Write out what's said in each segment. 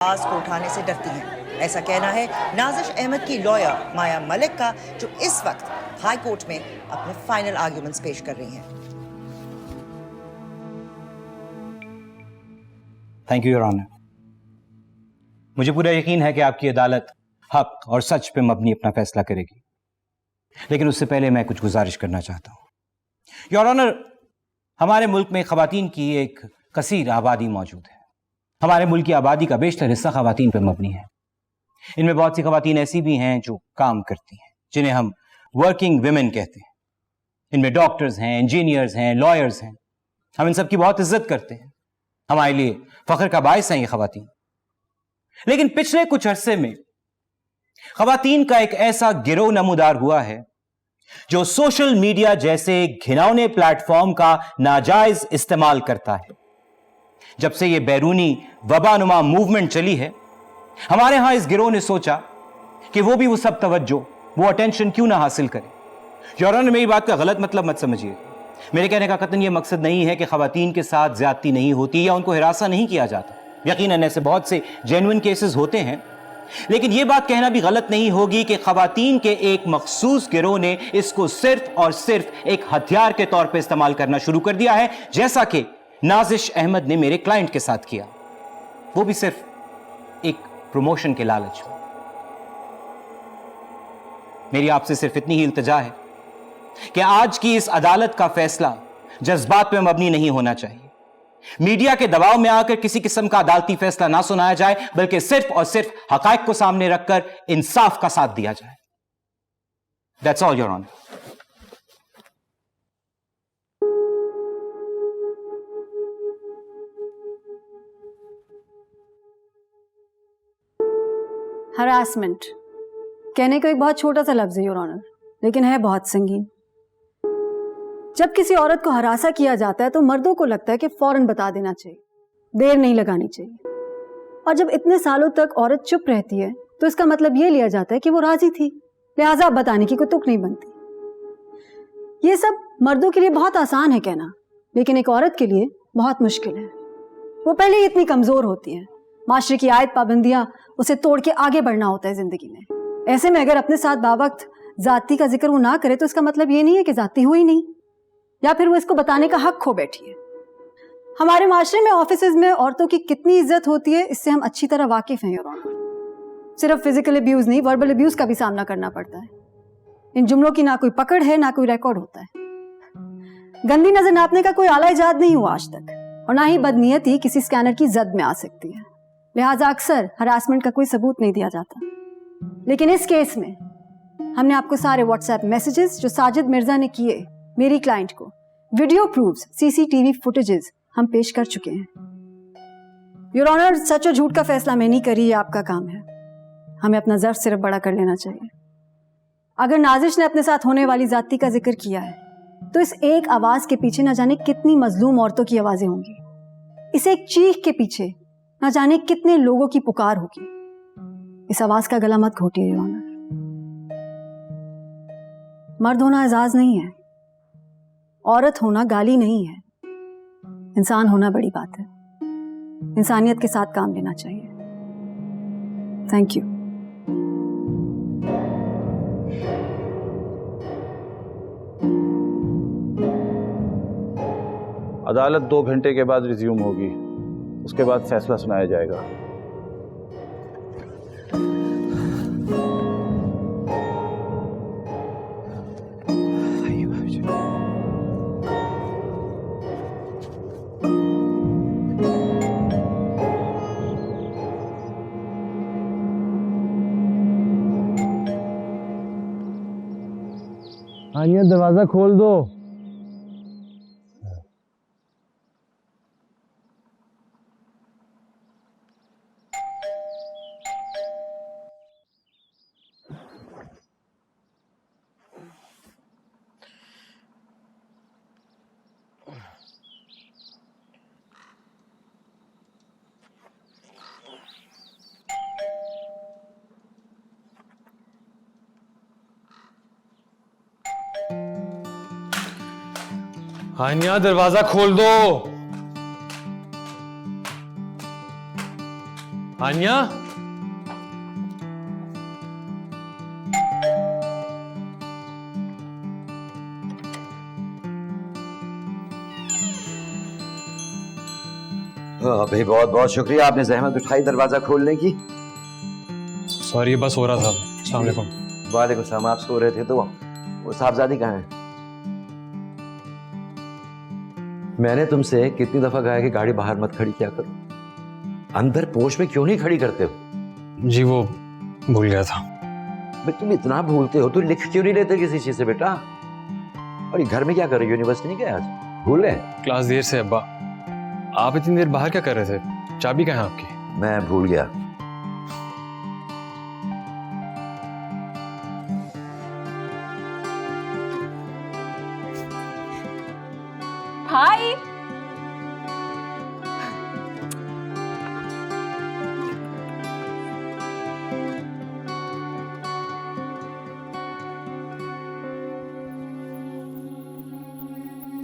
आवाज को उठाने से डरती हैं। ऐसा कहना है नाजिश अहमद की लॉयर माया मलिक का, जो इस वक्त हाई कोर्ट में अपने फाइनल आर्ग्यूमेंट्स पेश कर रही हैं। Thank you your honour. मुझे पूरा यकीन है कि आपकी अदालत हक और सच पे मबनी अपना फैसला करेगी, लेकिन उससे पहले मैं कुछ गुजारिश करना चाहता हूं। योर ऑनर, हमारे मुल्क में खवातीन की एक कसीर आबादी मौजूद है। हमारे मुल्क की आबादी का बेशतर हिस्सा खवातीन पर मबनी है। इनमें बहुत सी खवातीन ऐसी भी हैं जो काम करती हैं, जिन्हें हम वर्किंग विमेन कहते हैं। इनमें डॉक्टर्स हैं, इंजीनियर्स हैं, लॉयर्स हैं। हम इन सब की बहुत इज्जत करते हैं। हमारे लिए फख्र का बायस हैं ये खवातीन। लेकिन पिछले कुछ अरसे में खवातीन का एक ऐसा गिरोह नमूदार हुआ है जो सोशल मीडिया जैसे घिनौने प्लेटफॉर्म का नाजायज इस्तेमाल करता है। जब से यह बैरूनी वबानुमा मूवमेंट चली है, हमारे यहां इस गिरोह ने सोचा कि वो भी वो सब तवज्जो, वो अटेंशन क्यों ना हासिल करे। योर ऑनर, मेरी बात का गलत मतलब मत समझिए। मेरे कहने का कतन यह मकसद नहीं है कि खवातीन के साथ ज्यादती नहीं होती या उनको हिरासा नहीं किया जाता। यकीनन ऐसे बहुत से जेन्युइन केसेस होते हैं, लेकिन यह बात कहना भी गलत नहीं होगी कि खवातीन के एक मखसूस गिरोह ने इसको सिर्फ और सिर्फ एक हथियार के तौर पर इस्तेमाल करना शुरू कर दिया है, जैसा कि नाजिश अहमद ने मेरे क्लाइंट के साथ किया, वो भी सिर्फ एक प्रमोशन के लालच में। मेरी आपसे सिर्फ इतनी ही इल्तिजा है कि आज की इस अदालत का फैसला जज्बात में मबनी नहीं होना चाहिए। मीडिया के दबाव में आकर किसी किस्म का अदालती फैसला ना सुनाया जाए, बल्कि सिर्फ और सिर्फ हकायक को सामने रखकर इंसाफ का साथ दिया जाए। That's all your honour. Harassment कहने को एक बहुत छोटा सा लफ्ज है योर ऑनर, लेकिन है बहुत संगीन। जब किसी औरत को हरासा किया जाता है तो मर्दों को लगता है कि फौरन बता देना चाहिए, देर नहीं लगानी चाहिए। और जब इतने सालों तक औरत चुप रहती है तो इसका मतलब यह लिया जाता है कि वो राजी थी, लिहाजा बताने की कोई तुक नहीं बनती। ये सब मर्दों के लिए बहुत आसान है कहना, लेकिन एक औरत के लिए बहुत मुश्किल है। वो पहले ही इतनी कमजोर होती है, माशरे की आयत पाबंदियां उसे तोड़ के आगे बढ़ना होता है जिंदगी में। ऐसे में अगर अपने साथ बावक्त जाति का जिक्र वो ना करे तो इसका मतलब ये नहीं है कि जाति हुई नहीं, या फिर वो इसको बताने का हक खो बैठी है। हमारे माशरे में, ऑफिसेज में औरतों की कितनी इज्जत होती है, इससे हम अच्छी तरह वाकिफ हैं योर ऑनर। सिर्फ फिजिकल अब्यूज नहीं, वर्बल अब्यूज का भी सामना करना पड़ता है। इन जुमलों की ना कोई पकड़ है, ना कोई रिकॉर्ड होता है। गंदी नजर नापने का कोई आला इजाद नहीं हुआ आज तक, और ना ही बदनीयती किसी स्कैनर की जद में आ सकती है। लिहाजा अक्सर हरासमेंट का कोई सबूत नहीं दिया जाता। लेकिन इस केस में हमने आपको सारे व्हाट्सएप मैसेजेस जो साजिद मिर्जा ने किए मेरी क्लाइंट को, वीडियो प्रूफ्स, सीसीटीवी फुटेजेस हम पेश कर चुके हैं। योर ऑनर, सच और झूठ का फैसला मैं नहीं करी, ये आपका काम है। हमें अपना ज़र्फ सिर्फ बड़ा कर लेना चाहिए। अगर नाजिश ने अपने साथ होने वाली जाति का जिक्र किया है तो इस एक आवाज के पीछे न जाने कितनी मजलूम औरतों की आवाजें होंगी। इस एक चीख के पीछे न जाने कितने लोगों की पुकार होगी। इस आवाज का गला मत घोटिए योर ऑनर। मर्द होना एजाज नहीं है, औरत होना गाली नहीं है, इंसान होना बड़ी बात है। इंसानियत के साथ काम लेना चाहिए। Thank you. अदालत 2 घंटे के बाद रिज्यूम होगी, उसके बाद फैसला सुनाया जाएगा। आनिया, दरवाजा खोल दो। हानिया, दरवाजा खोल दो। हानिया, भाई बहुत बहुत शुक्रिया, आपने जहमत उठाई दरवाजा खोलने की। सॉरी बस हो रहा था। अस्सलाम वालेकुम। वालेकुम सलाम। आप सो रहे थे तो वो साहबजादी कहाँ है? मैंने तुमसे कितनी दफा कहा है कि गाड़ी बाहर मत खड़ी किया करो, अंदर पोर्च में क्यों नहीं खड़ी करते हो? जी वो भूल गया था। भाई तुम इतना भूलते हो तो लिख क्यों नहीं लेते किसी चीज से बेटा? और ये घर में क्या कर रहे हो? यूनिवर्सिटी नहीं गए आज? भूल गए? क्लास देर से अब्बा। आप इतनी देर बाहर क्या कर रहे थे? चाबी कहाँ है आपकी? मैं भूल गया। हाय।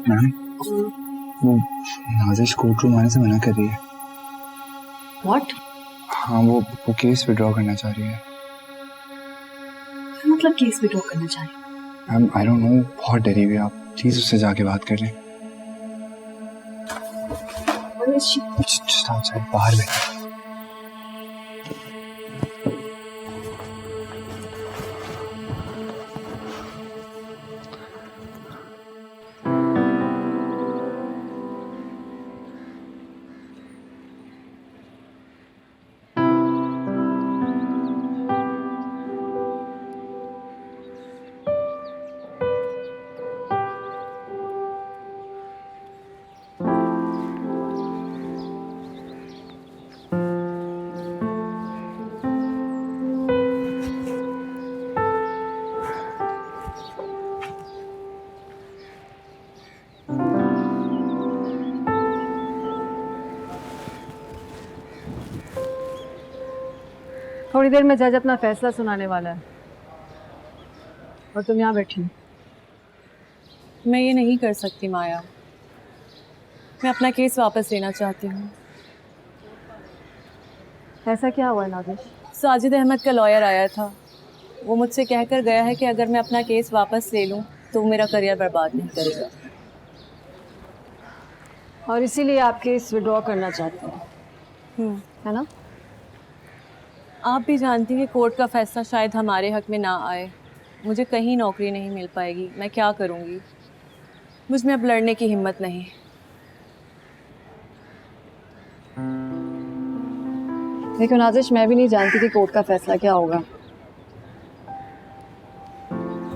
मैम, वो नाजिश कोर्ट रूम आने से मना कर रही है। व्हाट? हाँ, वो केस विड्रॉ करना चाह रही है। मतलब केस विड्रॉ करना चाह रही है? मैम, आई डोंट नो, बहुत डरी हुई है। आप प्लीज उससे जाके बात कर लें। Just outside, बाहर बैठे। थोड़ी देर में जज अपना फैसला सुनाने वाला है और तुम यहाँ बैठी हो। मैं ये नहीं कर सकती माया, मैं अपना केस वापस लेना चाहती हूँ। ऐसा क्या हुआ नाजिश? साजिद अहमद का लॉयर आया था, वो मुझसे कहकर गया है कि अगर मैं अपना केस वापस ले लूँ तो वो मेरा करियर बर्बाद नहीं करेगा। और इसीलिए आप केस विड्रॉ करना चाहते हैं, है ना? आप भी जानती हैं कि कोर्ट का फैसला शायद हमारे हक में ना आए, मुझे कहीं नौकरी नहीं मिल पाएगी, मैं क्या करूँगी? मुझ में अब लड़ने की हिम्मत नहीं। देखो नाजिश, मैं भी नहीं जानती कि कोर्ट का फैसला क्या होगा,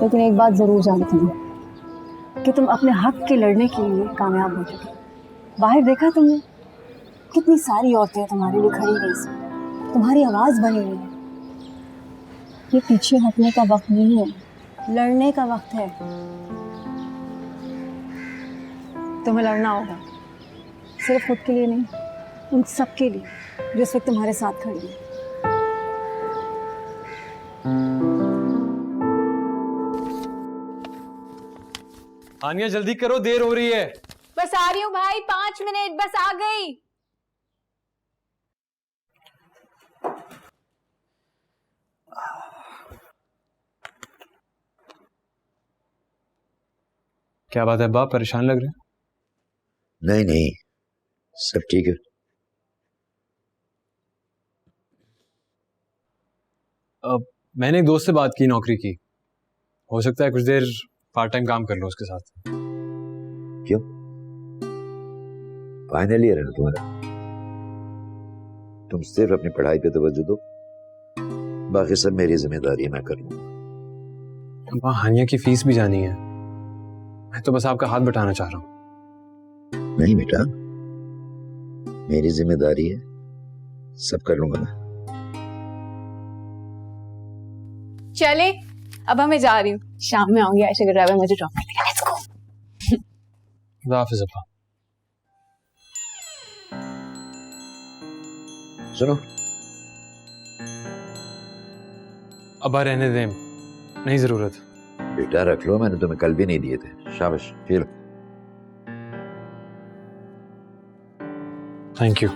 लेकिन एक बात ज़रूर जानती हूँ कि तुम अपने हक के लड़ने के लिए कामयाब हो चुके। बाहर देखा तुमने, कितनी सारी औरतें तुम्हारे लिए खड़ी हुई, तुम्हारी आवाज़ बनी हुई है। ये पीछे हटने का वक्त नहीं है, लड़ने का वक्त है। तुम्हें लड़ना होगा, सिर्फ खुद के लिए नहीं, उन सब के लिए जो इस वक्त तुम्हारे साथ खड़ी है। हानिया जल्दी करो, देर हो रही है। बस आ रही हूँ भाई, 5 मिनट, बस आ गई। क्या बात है बाप, परेशान लग रहे हैं? नहीं नहीं, सब ठीक है। मैंने एक दोस्त से बात की नौकरी की, हो सकता है कुछ देर पार्ट टाइम काम कर लो उसके साथ। क्यों? फाइनल ईयर है ना तुम्हारा, तुम सिर्फ अपनी पढ़ाई पे तवज्जो दो, बाकी सब मेरी जिम्मेदारी है, मैं कर लूंगा। वहाँ हानिया की फीस भी जानी है, मैं तो बस आपका हाथ बटाना चाह रहा हूँ। नहीं बेटा, मेरी जिम्मेदारी है, सब कर लूंगा मैं। चले, अब मैं जा रही हूँ, शाम में आऊंगी, आयशा का ड्राइवर मुझे ड्रॉप कर देगा। Let's go. खुदा हाफिज़ अब्बा। सुनो, अब्बा रहने दें, नहीं जरूरत। बेटा रख लो, मैंने तुम्हें कल भी नहीं दिए थे। शाबाश, फिर थैंक यू।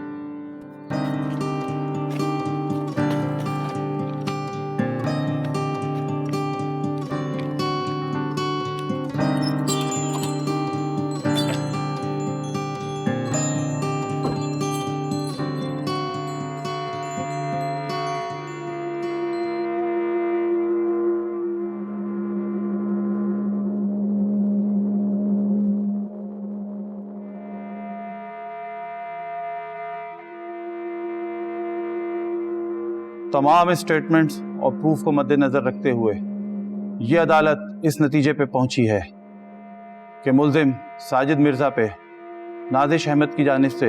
तमाम स्टेटमेंट्स और प्रूफ को मद्देनजर रखते हुए ये अदालत इस नतीजे पे पहुंची है कि मुल्जिम साजिद मिर्ज़ा पे नाजिश अहमद की जानिब से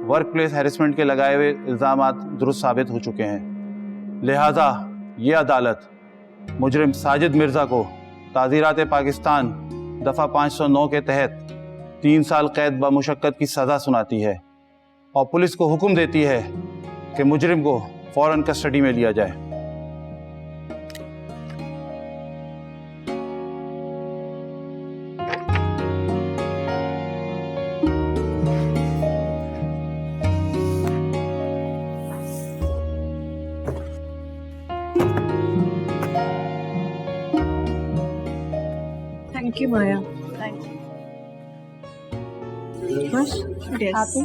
वर्क प्लेस हैरेसमेंट के लगाए हुए इल्ज़ामात दुरुस्त साबित हो चुके हैं। लिहाजा ये अदालत मुजरिम साजिद मिर्ज़ा को ताज़ीरात पाकिस्तान दफ़ा 509 के तहत 3 साल कैद बमुशक्कत की सज़ा सुनाती है और पुलिस को हुक्म देती है कि मुजरिम को फ़ौरन कस्टडी में लिया जाए। Thank you Maya. Thank you. बस हैप्पी।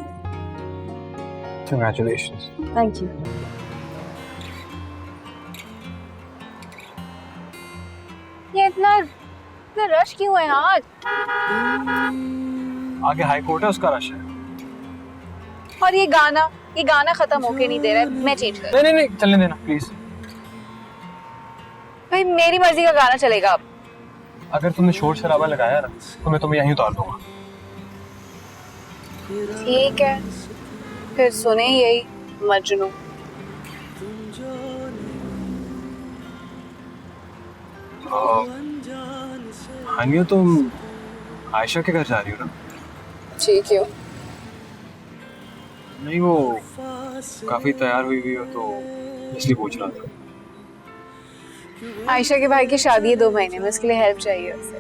Congratulations. Thank you. ये इतना रश क्यों है आज? आगे हाई कोर्ट है, उसका रश है। और ये गाना खत्म होके नहीं दे रहा है। मैं चेंज कर। नहीं चलने देना प्लीज। भाई मेरी मर्जी का गाना चलेगा अब। अगर तुमने शोर शराबा लगाया ना तो मैं तुम्हें यहीं उतार दूंगा। ठीक है, फिर सुने यही मजनू। हानिया, तुम आयशा के घर जा रही हो ना? जी क्यों? नहीं, वो काफी तैयार हुई हो तो इसलिए पूछ रहा था। आयशा के भाई की शादी है 2 महीने में, उसके लिए हेल्प चाहिए उसे।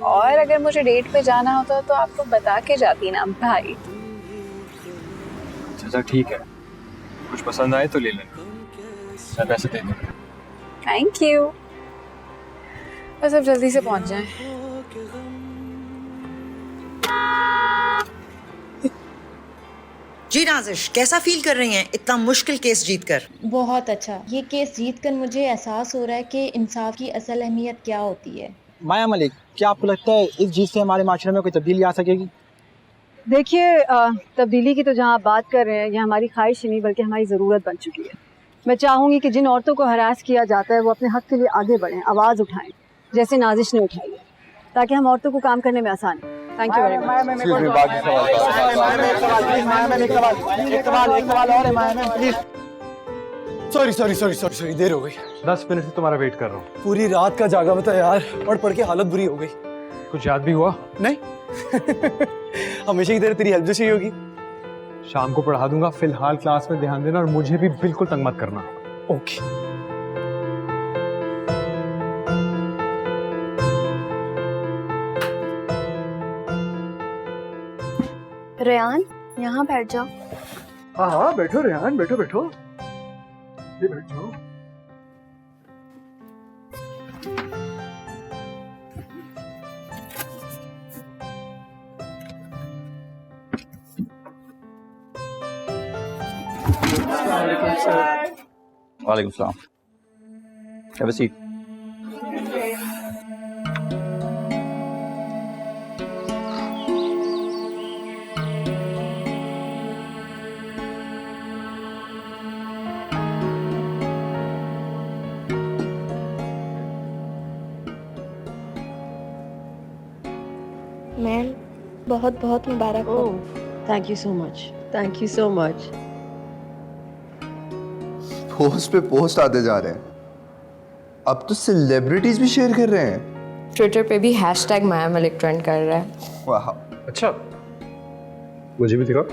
और अगर मुझे डेट पे जाना होता तो आपको बता के जाती ना भाई। अच्छा ठीक है, कुछ पसंद आए तो ले लेना, मैं पैसे दे दूंगा। Thank you. बस अब जल्दी से पहुंच जाएं। जी नाजिश, कैसा फील कर रही हैं इतना मुश्किल केस जीतकर? बहुत अच्छा। ये केस जीतकर मुझे एहसास हो रहा है कि इंसाफ की असल अहमियत क्या होती है। माया मलिक, क्या आपको लगता है इस जीत से हमारे माशरे में कोई तब्दीली आ सकेगी? देखिए, तब्दीली की तो जहाँ आप बात कर रहे हैं, यह हमारी ख्वाहिश ही नहीं बल्कि हमारी ज़रूरत बन चुकी है। मैं चाहूँगी कि जिन औरतों को हरास किया जाता है वो अपने हक़ के लिए आगे बढ़ें, आवाज़ उठाएं, जैसे नाजिश ने उठाई है, ताकि हम औरतों को काम करने में आसानी। Thank you very much. Sorry, देर हो गई। 10 मिनट से तुम्हारा वेट कर रहा हूँ। पूरी रात का जागा मैं तो यार, पढ़ के हालत बुरी हो गई। कुछ याद भी हुआ? नहीं हमेशा की तरह तेरी हेल्प जो चाहिए होगी। शाम को पढ़ा दूंगा, फिलहाल क्लास में ध्यान देना और मुझे भी बिल्कुल तंग मत करना। ओके। रेयान, यहाँ बैठ जाओ। हाँ, बैठो रेहान, बैठो। ये बैठो। वालेकुम सलाम। Have a seat. मैम, बहुत बहुत मुबारक हो। Thank you so much. Thank you so much. Post पे पोस्ट आते जा रहे हैं, अब तो सेलिब्रिटीज भी शेयर कर रहे हैं। ट्विटर पे भी हैशटैग माया मलिक ट्रेंड कर रहा है। वाह। अच्छा, मुझे भी दिखाओ।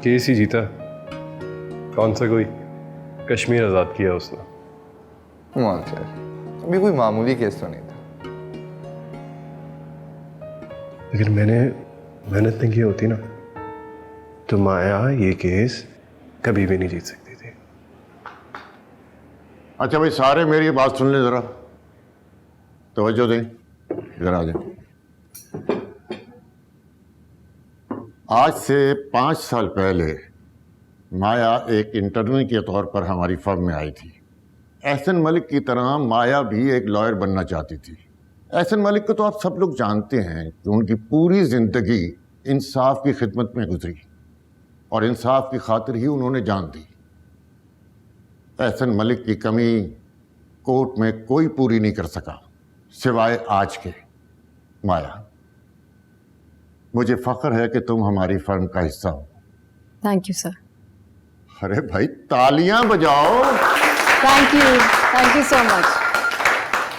केस ही जीता, कौन सा कोई कश्मीर आजाद किया उसने। अभी कोई मामूली केस तो नहीं था। लेकिन मैंने मेहनत नहीं की होती ना तो माया ये केस कभी भी नहीं जीत सकती थी। अच्छा भाई, सारे मेरी बात सुन ले जरा, तवज्जो दें, इधर आ जाए। आज से 5 साल पहले माया एक इंटर्नी के तौर पर हमारी फर्म में आई थी। एहसन मलिक की तरह माया भी एक लॉयर बनना चाहती थी। एहसन मलिक को तो आप सब लोग जानते हैं कि उनकी पूरी जिंदगी इंसाफ की खिदमत में गुजरी और इंसाफ की खातिर ही उन्होंने जान दी। एहसन मलिक की कमी कोर्ट में कोई पूरी नहीं कर सका सिवाय आज के। माया, मुझे फख्र है कि तुम हमारी फर्म का हिस्सा हो। Thank you sir. अरे भाई तालियां बजाओ। Thank you so much.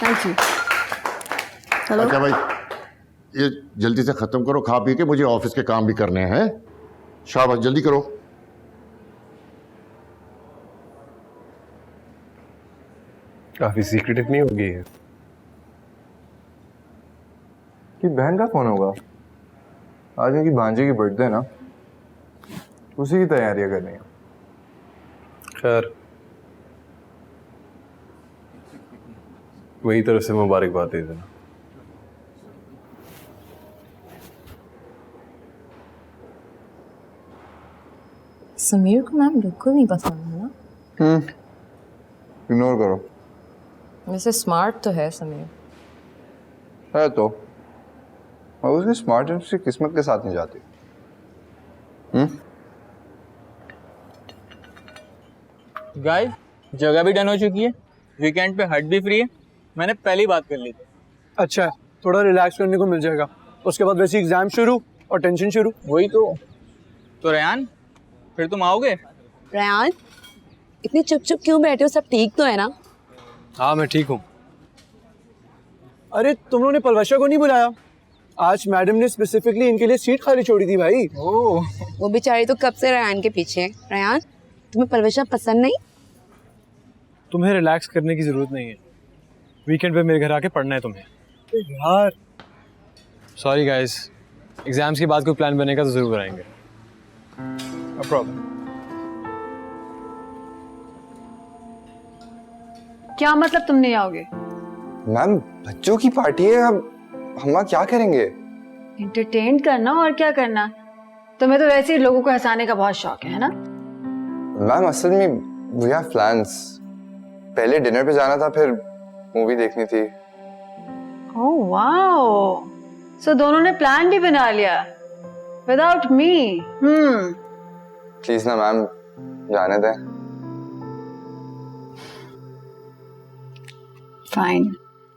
Thank you. Hello. अच्छा भाई, ये जल्दी से खत्म करो खा पी के, मुझे ऑफिस के काम भी करने हैं। शाबाश, जल्दी करो। काफी सीक्रेटिव नहीं होगी ये कि बहन का कौन होगा? आज उनकी भांजे की बर्थडे है ना, उसी की तैयारियां करनी है। खैर, वही तरफ से मुबारकबाद दे देना। समीर को मैम बिल्कुल नहीं पसंद है ना। इग्नोर करो। वैसे स्मार्ट तो है समीर। है तो, और उसकी स्मार्टनेस उसकी किस्मत के साथ नहीं जाती। गाइस, जगह भी डन हो चुकी है, वीकेंड पे हट भी फ्री है। मैंने पहली बात कर ली थी। अच्छा, थोड़ा रिलैक्स करने को मिल जाएगा, उसके बाद वैसे एग्जाम शुरू और टेंशन शुरू। वही तो रेहान, फिर तुम आओगे? रेहान, इतनी चुप चुप क्यों बैठे हो? सब ठीक तो है ना? हाँ, मैं ठीक हूँ। अरे तुम लोगों ने पलवशा को नहीं बुलाया? आज मैडम ने स्पेसिफिकली इनके लिए सीट खाली छोड़ी थी भाई। ओह, वो बेचारी तो कब से रेहान के पीछे है। रेहान, तुम्हें पलवशा पसंद नहीं? तुम्हें रिलैक्स करने की जरूरत नहीं है, वीकेंड पे मेरे घर आके पढ़ना है तुम्हें। यार सॉरी गाइस, एग्जाम्स के बाद कोई प्लान बनेगा तो जरूर कराएंगे। No problem. क्या मतलब तुम नहीं आओगे? मैम, बच्चों की पार्टी है, अब हम क्या करेंगे? एंटरटेन करना और क्या करना। तुम्हें तो वैसे ही लोगों को हंसाने का बहुत शौक है ना? मैम, असल में वी हैव प्लान्स। पहले डिनर पे जाना था, फिर मूवी देखनी थी। ओह वाओ, सो दोनों ने प्लान भी बना लिया विदाउट मी। प्लीज ना मैम, जाने दें। Fine,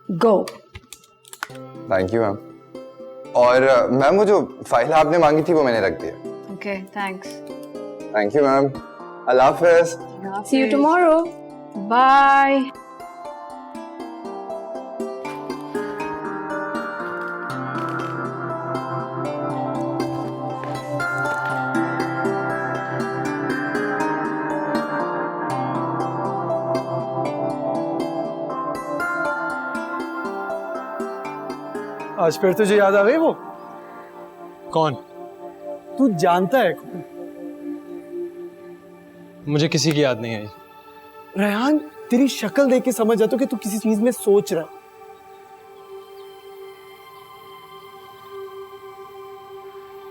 go. Thank you ma'am. और मैम, वो जो फाइल आपने मांगी थी वो मैंने रख दिया। Okay, thanks. Thank you ma'am. Allah हाफिज़। See you tomorrow. बाय। आज फिर तुझे याद आ गई वो? कौन? तू जानता है कौन? मुझे किसी की याद नहीं आई। रेहान, तेरी शक्ल देख के समझ जाता हूं कि तू किसी चीज में सोच रहा है।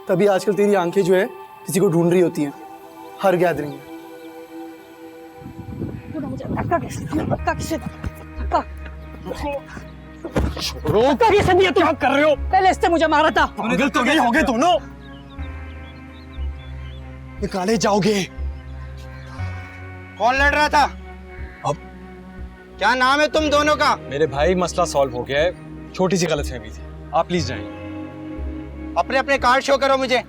तभी आजकल तेरी आंखें जो है किसी को ढूंढ रही होती हैं हर गैदरिंग में। रोका कैसे नहीं है? क्या कर रहे हो? पहले इससे मुझे मारा था। पागल तो नहीं होगे दोनों? निकाले जाओगे। कौन लड़ रहा था? अब क्या नाम है तुम दोनों का? मेरे भाई, मसला सॉल्व हो गया है, छोटी सी गलतफहमी थी। आप प्लीज जाइए। अपने अपने कार्ड शो करो मुझे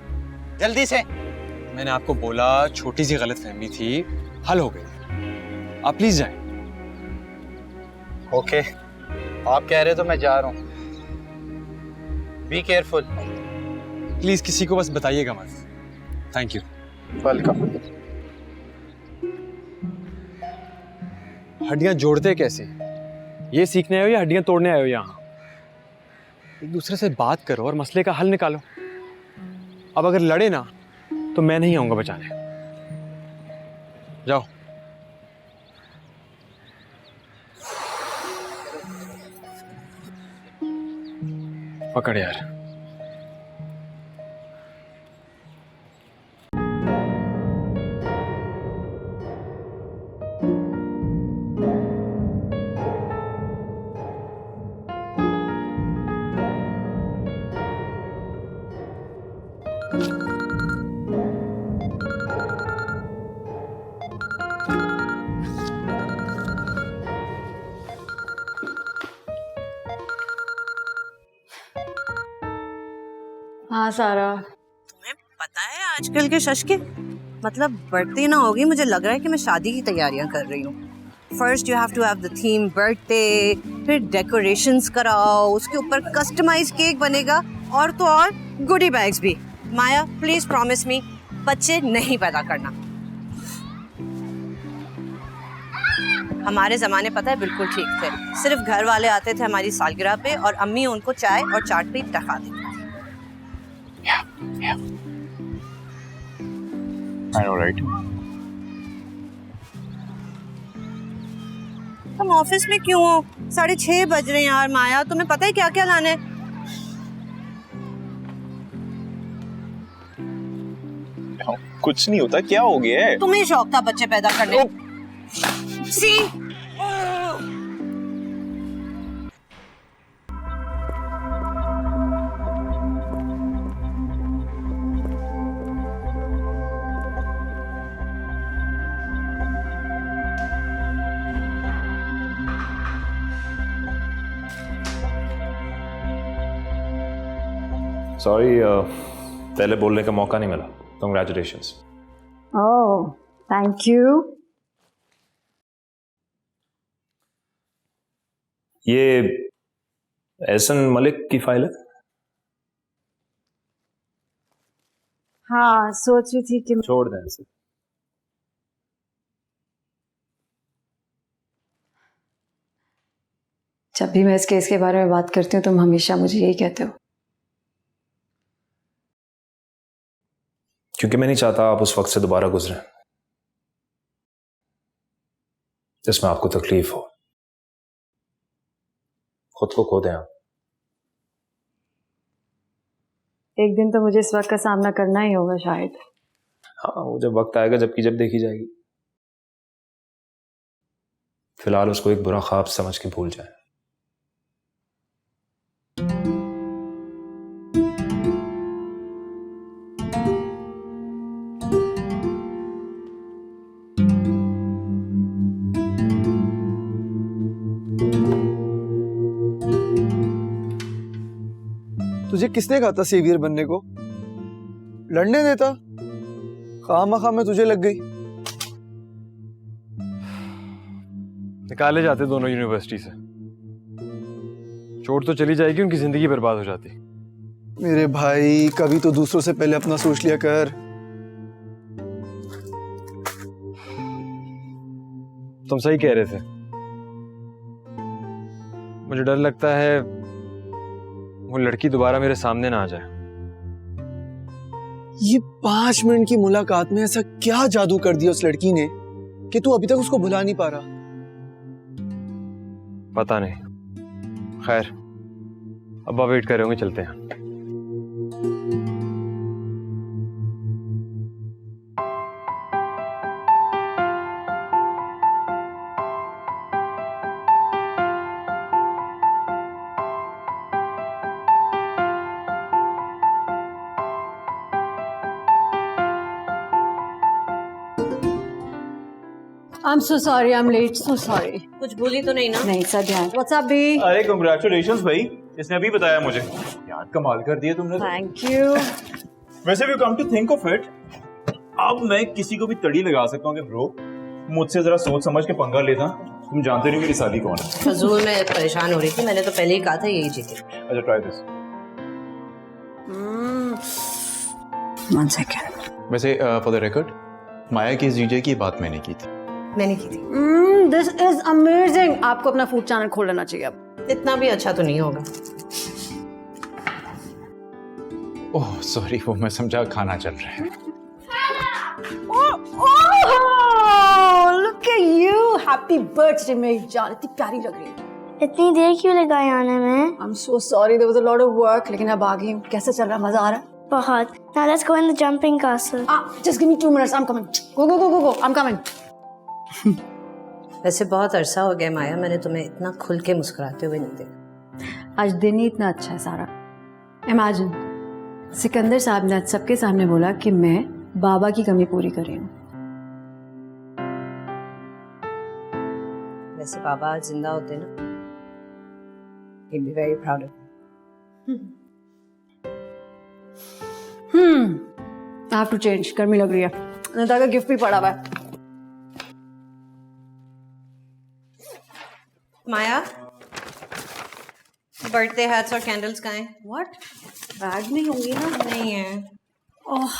जल्दी से। मैंने आपको बोला छोटी सी गलतफहमी थी, हल हो गई। आप प्लीज जाइए। ओके, आप कह रहे तो मैं जा रहा हूँ। Be careful. प्लीज किसी को बस बताइएगा मत। Thank you. वेलकम। हड्डियां जोड़ते कैसे, ये सीखने आए हो या हड्डियां तोड़ने आए हो? यहाँ एक दूसरे से बात करो और मसले का हल निकालो। अब अगर लड़े ना तो मैं नहीं आऊंगा बचाने। जाओ। पकड़ यार। हाँ सारा, तुम्हें पता है आजकल के शश मतलब बर्थडे ना होगी, मुझे लग रहा है कि मैं शादी की तैयारियां कर रही हूँ। First you have to have the theme birthday, फिर डेकोरेशंस कराओ, उसके ऊपर कस्टमाइज केक बनेगा और तो और गुडी बैग्स भी। माया प्लीज प्रॉमिस मी बच्चे नहीं पैदा करना। हमारे जमाने पता है बिल्कुल ठीक थे, सिर्फ घर वाले आते थे हमारी सालगिरह पे और अम्मी उनको चाय और चाट पे टका देती। I know, right? तुम ऑफिस में क्यों हो? 6:30 बज रहे हैं यार। माया तुम्हें पता है क्या क्या लाना है? कुछ नहीं होता, क्या हो गया है? तुम्हें शौक था बच्चे पैदा करने। सी सॉरी, पहले बोलने का मौका नहीं मिला। कंग्रेचुलेशंस। Oh thank you. ये एहसन मलिक की फाइल है? हाँ सोच रही थी कि छोड़ दें इसे। जब भी मैं इस केस के बारे में बात करती हूँ तुम हमेशा मुझे यही कहते हो। क्योंकि मैं नहीं चाहता आप उस वक्त से दोबारा गुजरें जिसमें आपको तकलीफ हो, खुद को खो दें आप। एक दिन तो मुझे इस वक्त का सामना करना ही होगा शायद। हाँ, वो जब वक्त आएगा जबकि जब देखी जाएगी। फिलहाल उसको एक बुरा ख्वाब समझ के भूल जाए। तुझे किसने कहा था सेवियर बनने को? लड़ने देता, खामा में तुझे लग गई। निकाले जाते दोनों यूनिवर्सिटी से। चोट तो चली जाएगी, उनकी जिंदगी बर्बाद हो जाती। मेरे भाई कभी तो दूसरों से पहले अपना सोच लिया कर। तुम सही कह रहे थे। मुझे डर लगता है वो लड़की दोबारा मेरे सामने ना आ जाए। ये 5 मिनट की मुलाकात में ऐसा क्या जादू कर दिया उस लड़की ने कि तू अभी तक उसको भुला नहीं पा रहा? पता नहीं। खैर, अब्बा वेट कर रहे होंगे, चलते हैं। I'm so sorry, I'm late, so sorry. कुछ भूली तो नहीं ना? नहीं सर, ध्यान। What's up, B? अरे कंग्रेचुलेशंस भाई, इसने अभी बताया मुझे। यार कमाल कर दिया तुमने। Thank you. वैसे भी come to think of it, अब मैं किसी को भी तड़ी लगा सकता हूँ कि ब्रो मुझसे जरा सोच समझ के पंगा लेता। तुम जानते नहीं मेरी शादी कौन है। फजूल में परेशान हो रही थी, मैंने तो पहले ही कहा था यही जीते। अच्छा ट्राई दिस। One second. वैसे फॉर द रिकॉर्ड, माया की जीजे की बात मैंने की थी। मैंने की थी। This is amazing. आपको अपना फूड चैनल खोल लेना चाहिए अब। इतना भी अच्छा तो नहीं होगा। ओह सॉरी, वो मैं समझा खाना चल रहा है। Oh, look at you. Happy birthday मेरी जान, इतनी प्यारी लग रही है। इतनी देर क्यों लगाई आने में? I'm so sorry, there was a lot of work, लेकिन अब आ गई हूँ। कैसे चल रहा है? मजा आ रहा है? बहुत। Now let's go in the jumping castle. Just give me 2 minutes. I'm coming. Go, go, go, go, go. I'm coming. वैसे बहुत अरसा हो गया माया, मैंने तुम्हें इतना खुल के मुस्कुराते हुए नहीं देखा। आज दिन ही इतना अच्छा है सारा। Imagine, सिकंदर साहब ने आज सबके सामने बोला कि मैं बाबा की कमी पूरी कर रही हूँ। वैसे बाबा आज जिंदा होते ना, he'd be very proud of me. I have to change. गर्मी लग रही है। अनिता का गिफ्ट भी पड़ा हुआ है। माया, बर्थडे हैट्स और कैंडल्स कहाँ हैं? What? बैग में होंगी ना? नहीं है। ओह,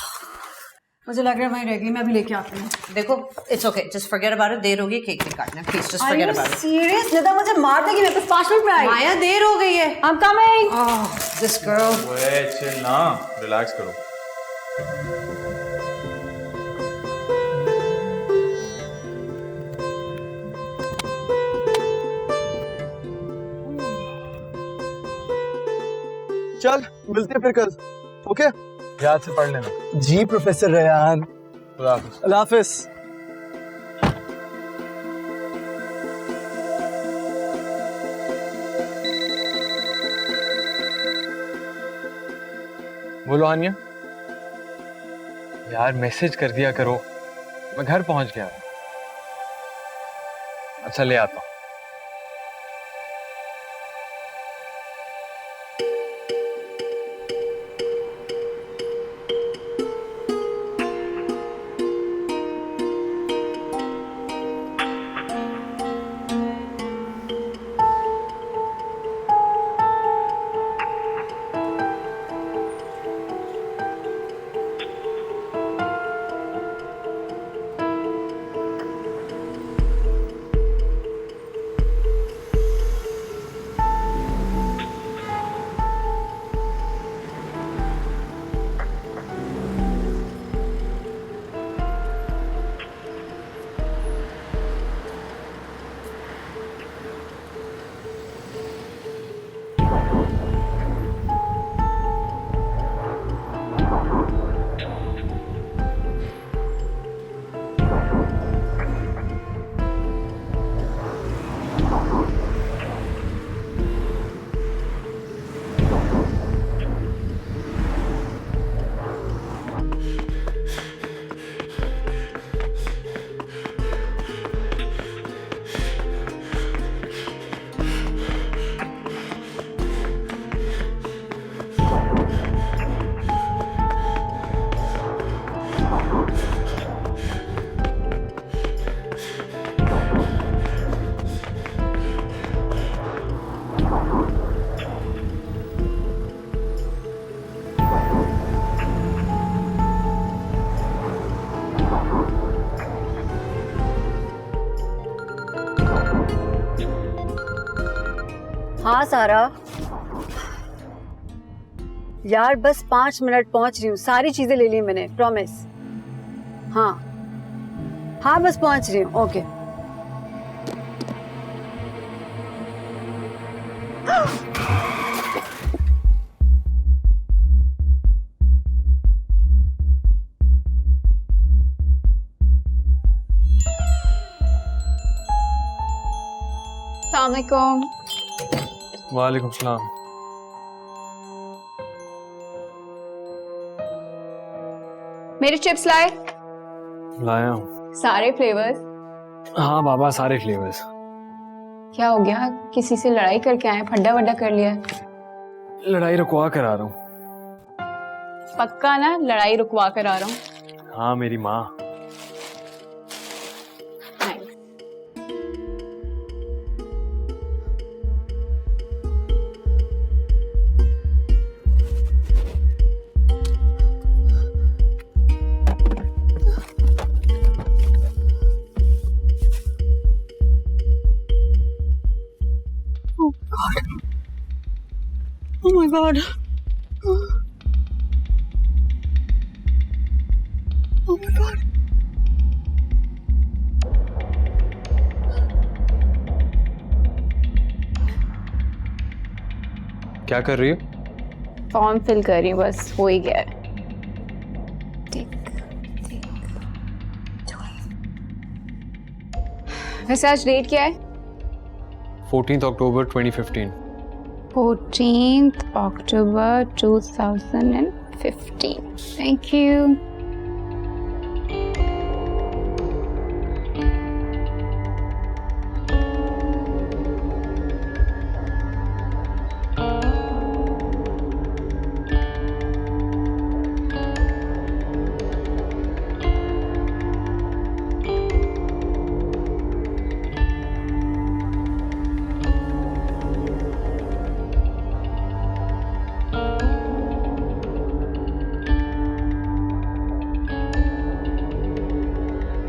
मुझे लग रहा है वहीं रहेगी। मैं अभी लेके आती हूँ। देखो, it's okay. Just forget about it. देर होगी, केक नहीं काटना। Please, just forget about it. Serious? निता मुझे मार देगी। मेरे पास 5 मिनट में आएगी। माया, देर हो गई है। I'm coming. Oh, this girl. ओए चिल ना, रिलैक्स करो। चल मिलते हैं फिर कल, ओके? याद से पढ़ लेना। जी प्रोफेसर रेहान। अल्लाह हाफिज। बोलो हानिया। यार मैसेज कर दिया करो, मैं घर पहुंच गया। अच्छा ले आता हूँ। हाँ सारा, यार बस 5 मिनट, पहुंच रही हूँ। सारी चीजें ले ली मैंने, प्रॉमिस। हाँ हाँ बस पहुंच रही हूँ। ओके। अस्सलाम वालेकुम। वालेकुम सलाम। मेरे चिप्स लाए? लाया हूँ। सारे फ्लेवर्स? हाँ बाबा, सारे फ्लेवर्स। क्या हो गया? किसी से लड़ाई करके आए? फड्डा वड्डा कर लिया? लड़ाई रुकवा कर आ रहा हूँ। पक्का ना लड़ाई रुकवा कर आ रहा हूँ? हाँ मेरी माँ। Oh my God. Oh my God. क्या कर रही हो? फॉर्म फिल कर रही हूँ, बस हो ही गया है। वैसे आज डेट क्या है? 14 अक्टूबर 2015। 14 अक्टूबर 2015। 15. Thank you.